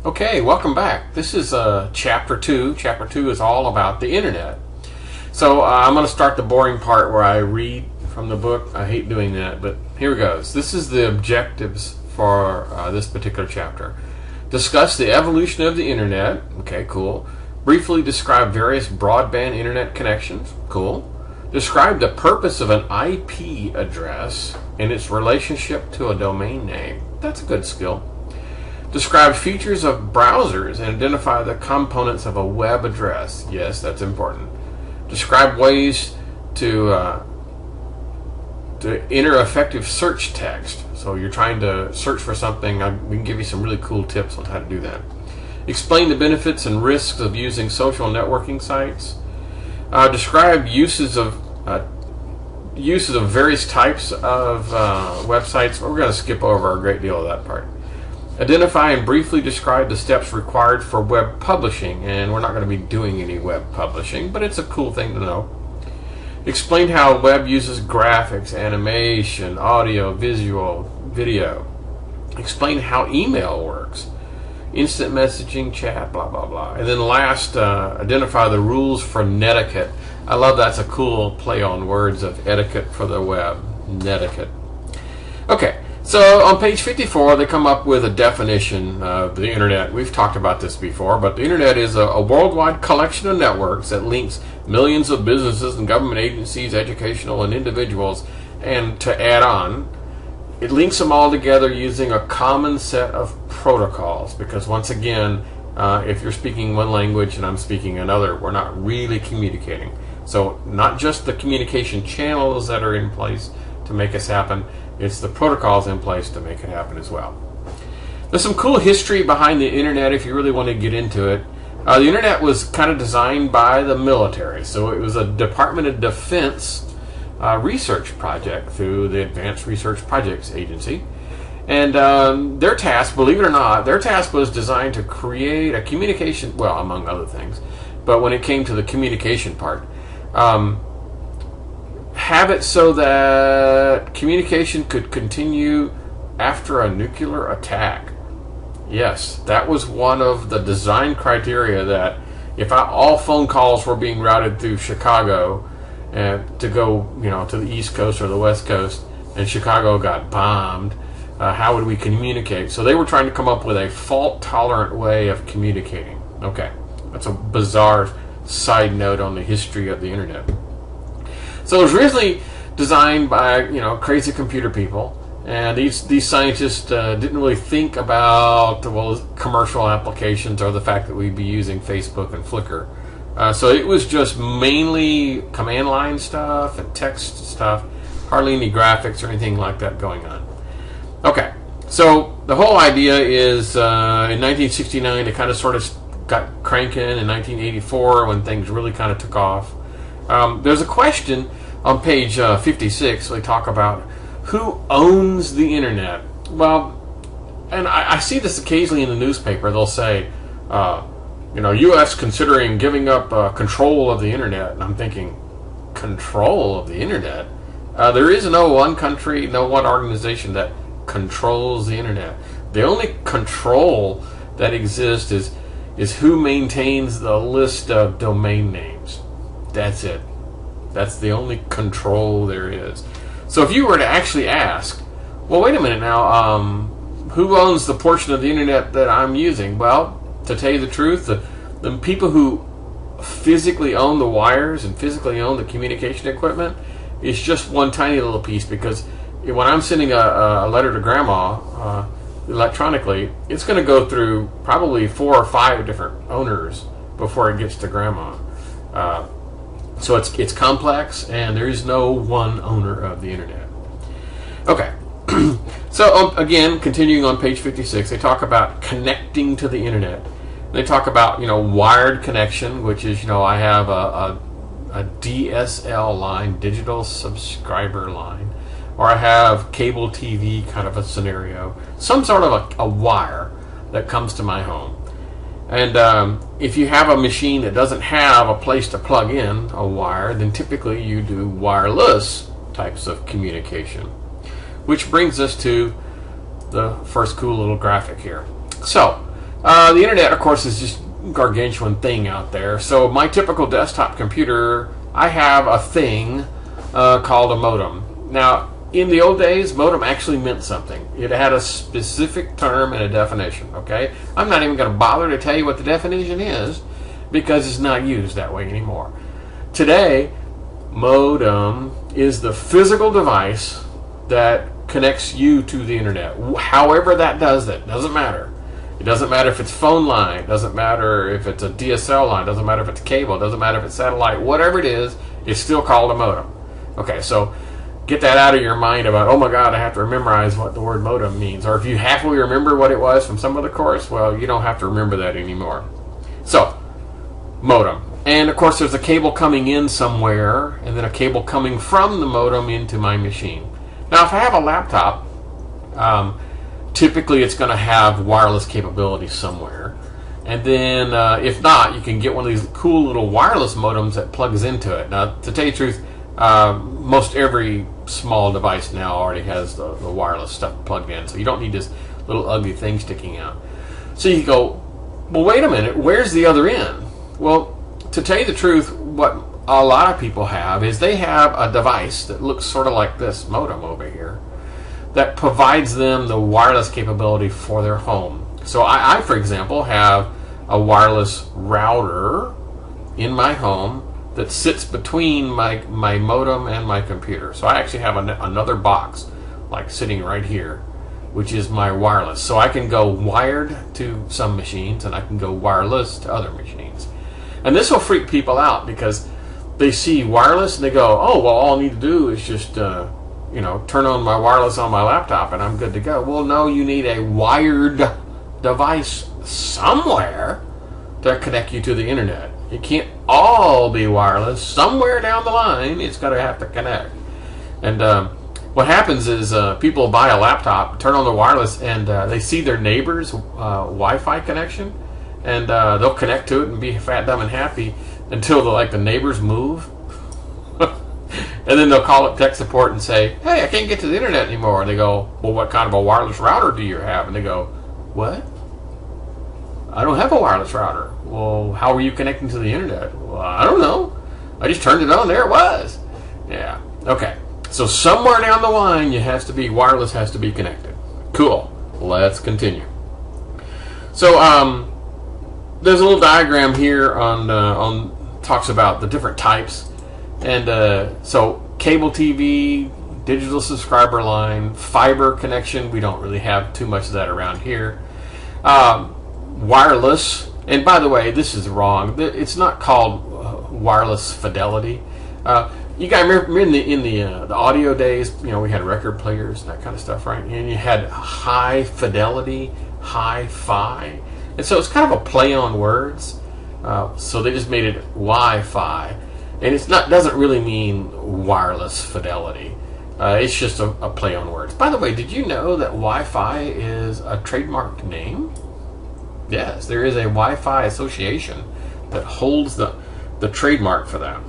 Okay, welcome back. This is Chapter 2. Chapter 2 is all about the internet. So I'm going to start the boring part where I read from the book. I hate doing that, but here it goes. This is the objectives for this particular chapter. Discuss the evolution of the internet. Okay, cool. Briefly describe various broadband internet connections. Cool. Describe the purpose of an IP address and its relationship to a domain name. That's a good skill. Describe features of browsers and identify the components of a web address. Yes, that's important. Describe ways to enter effective search text. So you're trying to search for something. We can give you some really cool tips on how to do that. Explain the benefits and risks of using social networking sites. Describe uses of various types of websites. We're going to skip over a great deal of that part. Identify and briefly describe the steps required for web publishing, and we're not going to be doing any web publishing, but it's a cool thing to know. Explain how web uses graphics, animation, audio, visual, video. Explain how email works, instant messaging, chat, blah, blah, blah. And then last, identify the rules for netiquette. I love that's a cool play on words of etiquette for the web, netiquette. Okay. So on page 54, they come up with a definition of the internet. We've talked about this before, but the internet is a worldwide collection of networks that links millions of businesses and government agencies, educational and individuals. And to add on, it links them all together using a common set of protocols. Because once again, if you're speaking one language and I'm speaking another, we're not really communicating. So not just the communication channels that are in place to make this happen, it's the protocols in place to make it happen as well. There's some cool history behind the internet if you really want to get into it. The internet was kind of designed by the military, so it was a Department of Defense research project through the Advanced Research Projects Agency. And their task, believe it or not, their task was designed to create a communication, well, among other things, but when it came to the communication part, have it so that communication could continue after a nuclear attack. Yes, that was one of the design criteria, that if all phone calls were being routed through Chicago to go, to the East Coast or the West Coast, and Chicago got bombed, how would we communicate? So they were trying to come up with a fault-tolerant way of communicating. Okay, that's a bizarre side note on the history of the internet. So it was originally designed by crazy computer people, and these scientists didn't really think about commercial applications or the fact that we'd be using Facebook and Flickr. So it was just mainly command line stuff and text stuff, hardly any graphics or anything like that going on. Okay, so the whole idea is in 1969 it kind of sort of got cranking. In 1984 when things really kind of took off. There's a question on page 56. They talk about who owns the internet. Well, and I see this occasionally in the newspaper. They'll say, U.S. considering giving up control of the internet. And I'm thinking, control of the internet? There is no one country, no one organization that controls the internet. The only control that exists is who maintains the list of domain names. That's it. That's the only control there is. So if you were to actually ask, well, wait a minute now, who owns the portion of the internet that I'm using? Well, to tell you the truth, the people who physically own the wires and physically own the communication equipment is just one tiny little piece, because when I'm sending a letter to Grandma electronically, it's going to go through probably 4 or 5 different owners before it gets to Grandma. So it's complex, and there is no one owner of the internet. Okay, so again, continuing on page 56, they talk about connecting to the internet. They talk about wired connection, which is I have a DSL line, digital subscriber line, or I have cable TV kind of a scenario, some sort of a wire that comes to my home. And if you have a machine that doesn't have a place to plug in a wire, then typically you do wireless types of communication. Which brings us to the first cool little graphic here. So The internet, of course, is just gargantuan thing out there. So my typical desktop computer, I have a thing called a modem. Now, in the old days, modem actually meant something. It had a specific term and a definition, okay? I'm not even going to bother to tell you what the definition is because it's not used that way anymore. Today, modem is the physical device that connects you to the internet. However that does that, doesn't matter. It doesn't matter if it's phone line, doesn't matter if it's a DSL line, doesn't matter if it's cable, doesn't matter if it's satellite, whatever it is, it's still called a modem. Okay, so get that out of your mind about, oh my God, I have to memorize what the word modem means. Or if you halfway remember what it was from some other course, well, you don't have to remember that anymore. So, modem. And of course there's a cable coming in somewhere, and then a cable coming from the modem into my machine. Now if I have a laptop, typically it's going to have wireless capability somewhere. And then if not, you can get one of these cool little wireless modems that plugs into it. Now to tell you the truth, most every small device now already has the wireless stuff plugged in, so you don't need this little ugly thing sticking out. So you go, well, wait a minute, where's the other end? Well, to tell you the truth, what a lot of people have is they have a device that looks sort of like this modem over here that provides them the wireless capability for their home. So I for example, have a wireless router in my home that sits between my modem and my computer. So I actually have another box like sitting right here, which is my wireless. So I can go wired to some machines and I can go wireless to other machines. And this will freak people out because they see wireless and they go, oh, well, all I need to do is just turn on my wireless on my laptop and I'm good to go. Well, no, you need a wired device somewhere to connect you to the internet. It can't all be wireless. Somewhere down the line, it's got to have to connect. And what happens is people buy a laptop, turn on the wireless, and they see their neighbor's Wi-Fi connection, and they'll connect to it and be fat, dumb, and happy until the neighbors move. And then they'll call up tech support and say, hey, I can't get to the internet anymore. And they go, well, what kind of a wireless router do you have? And they go, what? I don't have a wireless router. Well, how are you connecting to the internet? Well, I don't know. I just turned it on. There it was. Yeah. Okay. So somewhere down the line, wireless has to be connected. Cool. Let's continue. So there's a little diagram here on talks about the different types. And so cable TV, digital subscriber line, fiber connection. We don't really have too much of that around here. Wireless, and by the way, this is wrong. It's not called wireless fidelity. You guys remember in the audio days, we had record players and that kind of stuff, right? And you had high fidelity, hi-fi, and so it's kind of a play on words. So they just made it Wi-Fi, and doesn't really mean wireless fidelity. It's just a play on words. By the way, did you know that Wi-Fi is a trademarked name? Yes, there is a Wi-Fi association that holds the trademark for that.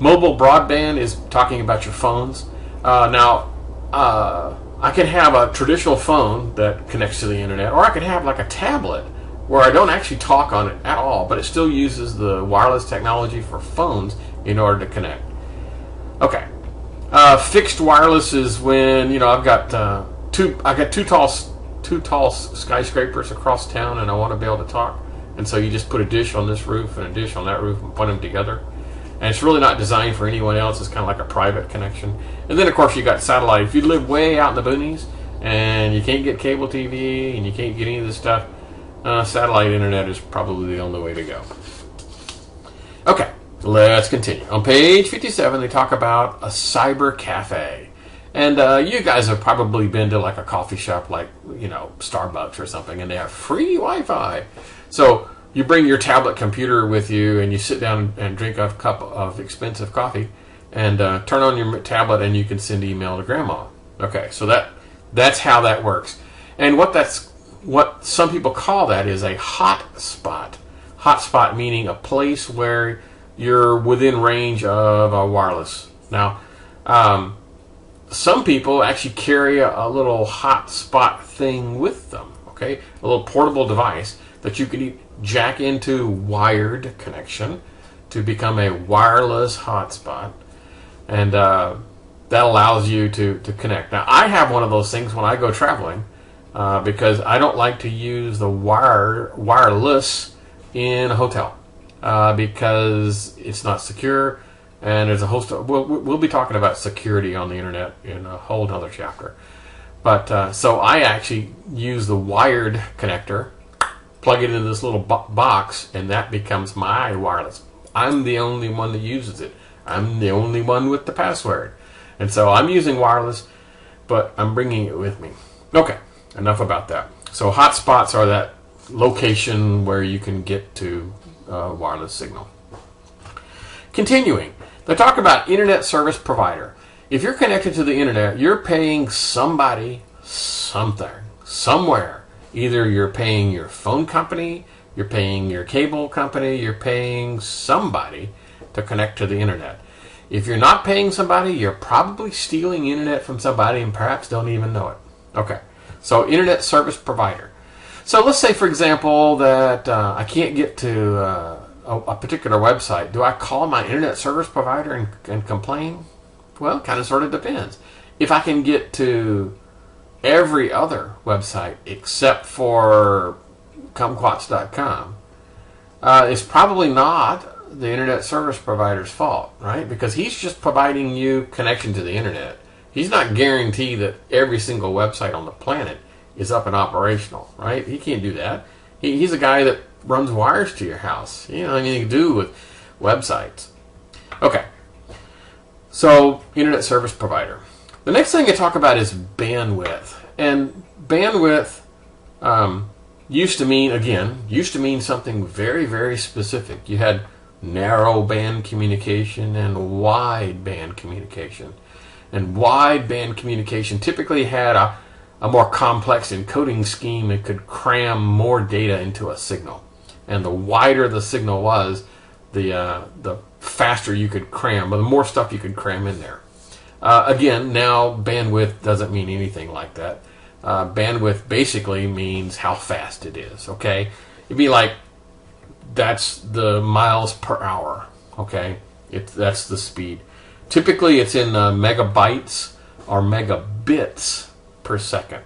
Mobile broadband is talking about your phones. Now, I can have a traditional phone that connects to the internet, or I can have like a tablet where I don't actually talk on it at all, but it still uses the wireless technology for phones in order to connect. Okay. Fixed wireless is when I've got two tall skyscrapers across town, and I want to be able to talk. And so you just put a dish on this roof and a dish on that roof and put them together. And it's really not designed for anyone else. It's kind of like a private connection. And then, of course, you got satellite. If you live way out in the boonies and you can't get cable TV and you can't get any of this stuff, satellite internet is probably the only way to go. Okay, let's continue. On page 57, they talk about a cyber cafe. And you guys have probably been to like a coffee shop like, Starbucks or something, and they have free Wi-Fi. So you bring your tablet computer with you and you sit down and drink a cup of expensive coffee and turn on your tablet and you can send email to grandma. Okay, so that's how that works. And what some people call that is a hot spot. Hot spot meaning a place where you're within range of a wireless. Now, some people actually carry a little hot spot thing with them. okay? A little portable device that you can jack into wired connection to become a wireless hotspot. And that allows you to connect. Now, I have one of those things when I go traveling because I don't like to use the wireless in a hotel because it's not secure, and there's a host of, we'll be talking about security on the internet in a whole other chapter. But so I actually use the wired connector, plug it into this little box, and that becomes my wireless. I'm the only one that uses it. I'm the only one with the password. And so I'm using wireless, but I'm bringing it with me. Okay, enough about that. So hotspots are that location where you can get to wireless signal. Continuing, they talk about internet service provider. If you're connected to the internet, you're paying somebody something, somewhere. Either you're paying your phone company, you're paying your cable company, you're paying somebody to connect to the internet. If you're not paying somebody, you're probably stealing internet from somebody and perhaps don't even know it. Okay, so internet service provider. So let's say, for example, that I can't get to a particular website. Do I call my internet service provider and complain? Well, kind of sort of depends. If I can get to every other website except for kumquats.com, it's probably not the internet service provider's fault, right? Because he's just providing you connection to the internet. He's not guaranteed that every single website on the planet is up and operational, right? He can't do that. He's a guy that runs wires to your house. You know, anything to do with websites. Okay. So, internet service provider. The next thing I talk about is bandwidth. And bandwidth used to mean something very, very specific. You had narrow band communication and wide band communication. And wide band communication typically had a more complex encoding scheme that could cram more data into a signal. And the wider the signal was, the faster you could cram, or the more stuff you could cram in there. Again, now bandwidth doesn't mean anything like that. Bandwidth basically means how fast it is, okay? It'd be like, that's the miles per hour, okay? That's the speed. Typically, it's in megabytes or megabits per second.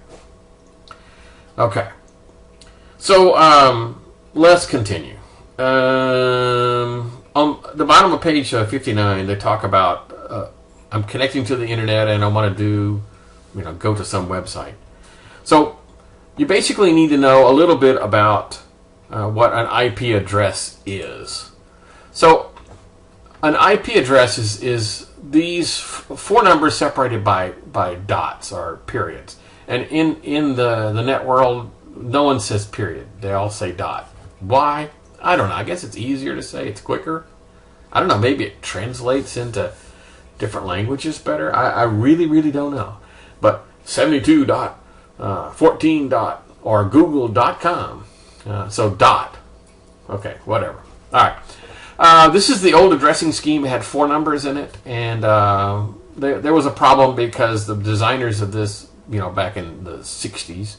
Okay. So, let's continue. On the bottom of page 59, they talk about I'm connecting to the internet and I want to go to some website. So you basically need to know a little bit about what an IP address is. So an IP address is these four numbers separated by dots or periods. And in the net world, no one says period. They all say dot. Why? I don't know. I guess it's easier to say. It's quicker. I don't know. Maybe it translates into different languages better. I really, really don't know. But 72.14. Or google.com. So dot. Okay, whatever. All right. This is the old addressing scheme. It had four numbers in it. And there was a problem because the designers of this, back in the 60s,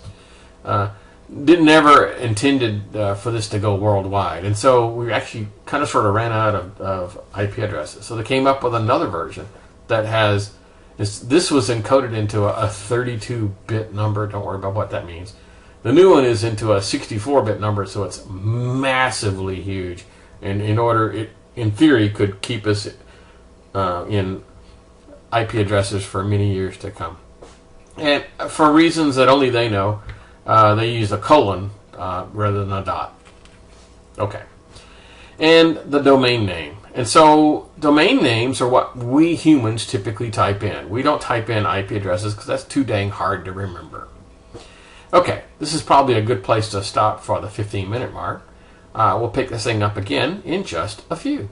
never intended for this to go worldwide. And so we actually kind of sort of ran out of IP addresses. So they came up with another version that has, this was encoded into a 32-bit number. Don't worry about what that means. The new one is into a 64-bit number, so it's massively huge. And in theory, could keep us in IP addresses for many years to come. And for reasons that only they know, they use a colon rather than a dot. Okay. And the domain name. And so domain names are what we humans typically type in. We don't type in IP addresses because that's too dang hard to remember. Okay, this is probably a good place to stop for the 15-minute mark. We'll pick this thing up again in just a few.